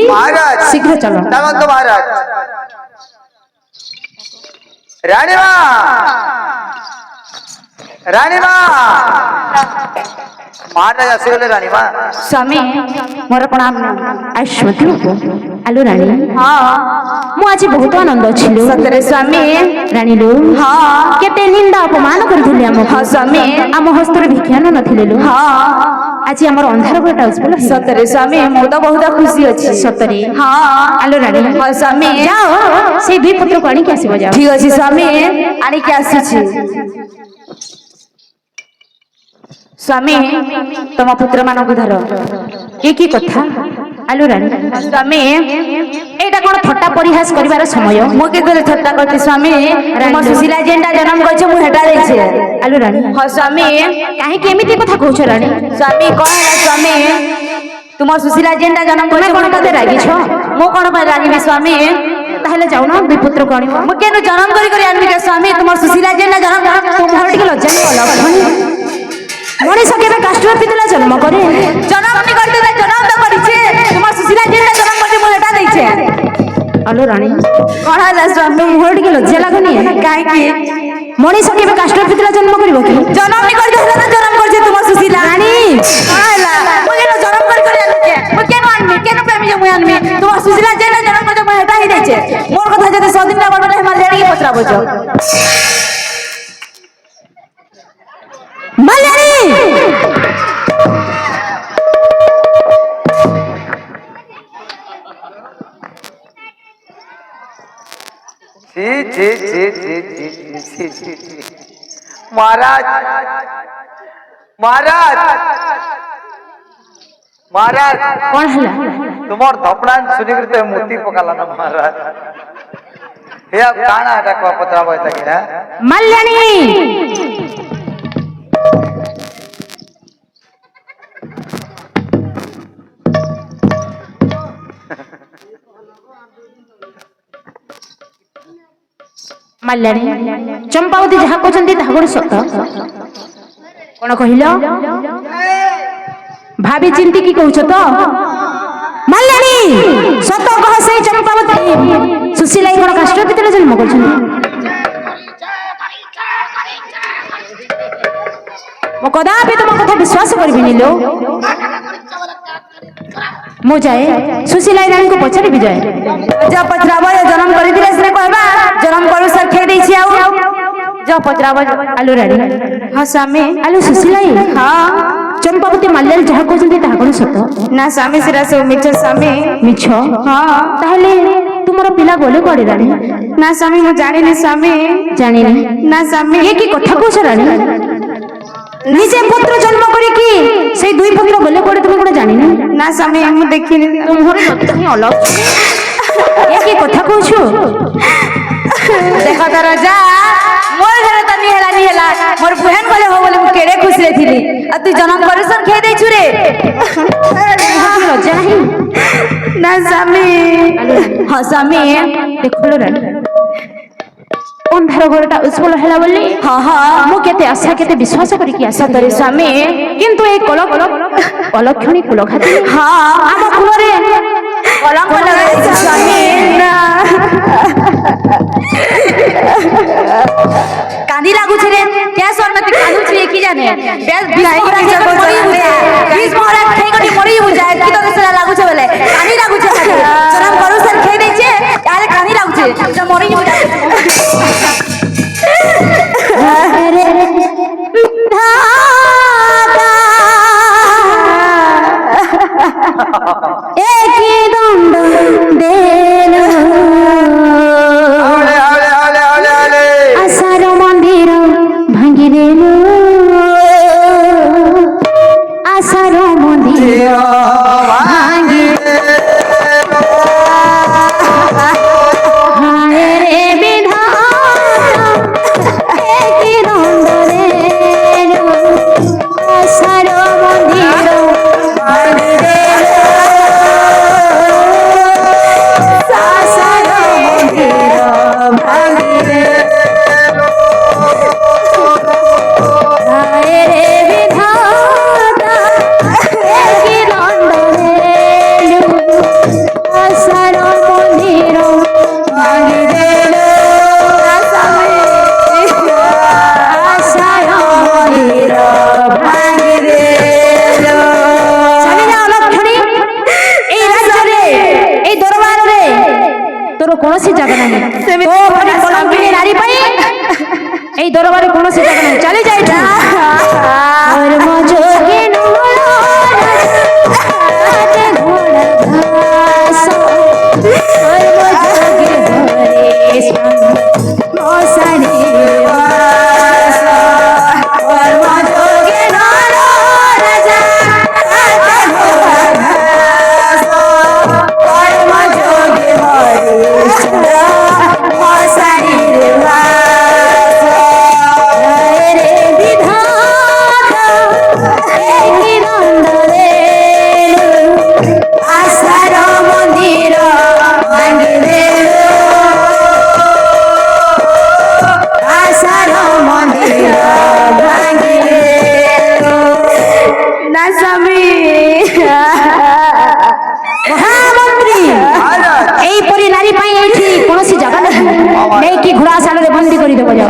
महाराज शीघ्र चलो। तमंत महाराज रानी माँ महाराज आसीगले रानी माँ स्वामी मोर प्रणाम आश्वती आलू रानी हाँ मु आज बहुत आनंद छिलु सतरे स्वामी रानी लो हाँ केते निंदा अपमान करथुली हम हाँ स्वामी हम हस्तर भिख्यान नथिले लो हाँ आज हमर अंधार बेटा उज्जवल सतरे स्वामी मु तो बहुत खुशी अछि सतरे हाँ आलू रानी हाँ स्वामी जाओ से दुई पुत्र को आनी के आसीबो जाओ ठीक अछि स्वामी आनी के आसी स्वामी तुम पुत्र मान धर ये की कथा आलू रानी स्वामी एटा कोन थट्टा परिहास करिवार समय मु के करे थट्टा करती स्वामी तुम सुशीला जेंडा जन्म करछ मु हेटा दैछे आलू रानी हां स्वामी काहे के एमिति कथा कहछ रानी स्वामी कहला स्वामी तुम सुशीला जेंडा जन्म करछ कोन कते रागी छ मु कोन पर रागी स्वामी ताहले जाऊ ना दुई पुत्र को आनिबो मु केनो जन्म करी आनबी के स्वामी तुम सुशीला जेंडा जन्म तुमर टिके लज्जा नहीं होला मनीष केबे काष्टर पितला जन्म करे जन्म नि करते जन्म तो करिछे तुम सुशीला जेंडा जन्म करते मु हेटा दैछे आलो रानी कोन हला स्वामी मोर टिके लज्जा लागनी काहे कि मनीष केबे काष्टर पितला जन्म करिवो कि जन्म नि करते हला जन्म करछे तुम सुशीला रानी हला मु केनो जन्म करी आनके मु केनो आनमी केनो प्रेमी जे मु आनमी तुम सुशीला जेंडा जन्म करते मु हेटा ही दैछे मोर कथा जते सदिन ना बडबड हे मार लेडी के पत्रा बजो मल्यारी जी महाराज महाराज महाराज कौन हला तुमर धपड़ान सुनी करते मोती पकाला ना महाराज हे अब काना हटा को पत्रा बजता कि ना मल्यानी मल्यानी चंपावती जहा कहते गोटे सत कौन कहल भाभी चिंती की कहछ तो मल्यानी सत कह से चंपावती सुशीला कौन काष्टर पितला जन्म कर कदापि तुम कथा विश्वास करबिनी लो मु जाए सुशीला रानी को पचारि भी जाए जब पचराब जन्म कर कहबा जन्म करू सर खे दै छी जब पचराब आलू रानी हाँ स्वामी आलू सुशीला हाँ चंपावती माल्याल जहा कहते ताहा कोन सत ना स्वामी सिरा सब मिछ स्वामी मिछ हाँ ताहले तुमर पिला गोले कोड़ी रानी ना स्वामी मु जानिनी स्वामी जानिनी ना स्वामी ये की कथा कहछ रानी निजे पुत्र जन्म करी की से दुई पुत्र गले कोड़े तुम कोन जानिनी ना स्वामी हम देखिनी तुमहर सत्य ही अलग ये की कथा कहछु देखा तर जा मोर घरे त नि हेला मोर बहन बोले हो बोले मु केड़े खुश रे थिली आ तू जन्म करे सर खे दै छु रे लज्जा नहीं ना स्वामी हां स्वामी देखलो रे अंधार घरटा उज्जवल हैला बोली हां हां मु केते आशा केते विश्वास करी कि आशा तरे स्वामी किंतु ए अलक्षणी कुलघाती हां आम कुल रे कलंक लगाई स्वामी ना कांदी लागू छे रे क्या सोर में कांदू छे की जाने बेस महाराज के मरी बुझाए बीस महाराज थे गटी मरी बुझाए की तो से लागू छे बोले कांदी लागू छे शरम करू सर खे दै छे यार कांदी लागू छे जो मरी बुझाए अरे एक दंड देलो आसार मंदिर भांगी देलो आसार मंदिर भांगी हाय रे विधाता एक दंड देलो आसार मंदिर भांगी देलो କୌଣସି ଜାଗା ନାହିଁ ତୋ ପରି କଳଙ୍କିଣୀ ନାରୀ ପାଇଁ এই দরবারে কৌଣସି জায়গা ନାହିଁ ଚାଲି ଯାଇଛୁ ধর্ম যোগে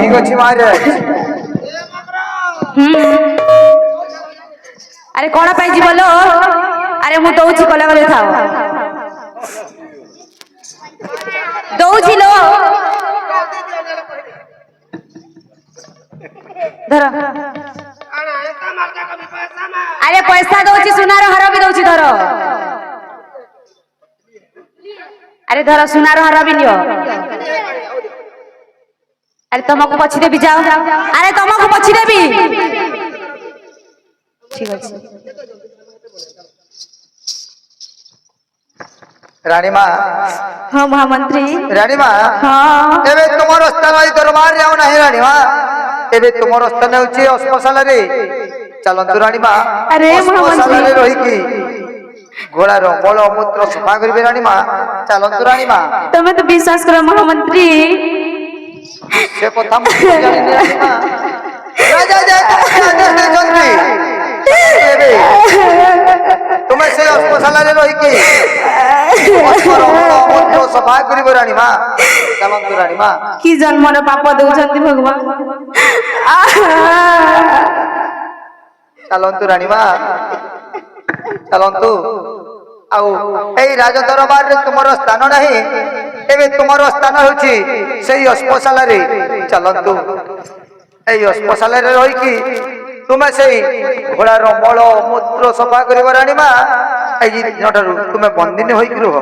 ঠিক ଅଛି মহারাজ আরে কোন পাইছি বলো আরে মু দউছি কলা গলে খাও দউছি লো ধর আরে পয়সা দউছি সোনার হার বি দউছি ধর আরে ধর সোনার হার বি নিও আরে তোমাকে পছি দেবি যাও আরে তোমাকে পছি দেবি ঠিক আছে রানীমা হ্যাঁ মহামন্ত্রী রানীমা হ্যাঁ এবে তোমার স্থান এই দরবার যাও নাই রানীমা এবে তোমার স্থান হচ্ছে অস্পশালারে চালন্তু রানীমা আরে অস্পশালারে রহিকি ঘোড়ার মল মূত্র সফা করিবে রানীমা চালন্তু রানীমা তুমি তো বিশ্বাস করো মহামন্ত্রী সে কথা মু জানি না রানীমা রাজা যায় তোমাকে আদেশ দেইছন্তি এবে তুমি সেই অস্পশালারে রহিকি মূত্র সফা করিবে রানীমা চালন্তু রানীমা কি জন্মর পাপ দেউଛନ୍ତି ভগবান ଚାଲନ୍ତୁ ରାଣୀମା ଚାଲନ୍ତୁ ଆଉ ଏଇ ରାଜ ଦରବାରରେ ତୁମର ସ୍ଥାନ ନାହିଁ ଏବେ ତୁମର ସ୍ଥାନ ହେଉଛି ସେଇ ଅସ୍ପଶାଲାରେ ଚାଲନ୍ତୁ ଏଇ ଅସ୍ପଶାଲାରେ ରହିକି ତୁମେ ସେଇ ଘୋଡ଼ାର ମଳ ମୂତ୍ର ସଫା କରିବ ରାଣୀମା ଏଇ ଦିନଠାରୁ ତୁମେ ବନ୍ଦିନୀ ହୋଇକି ରୁହ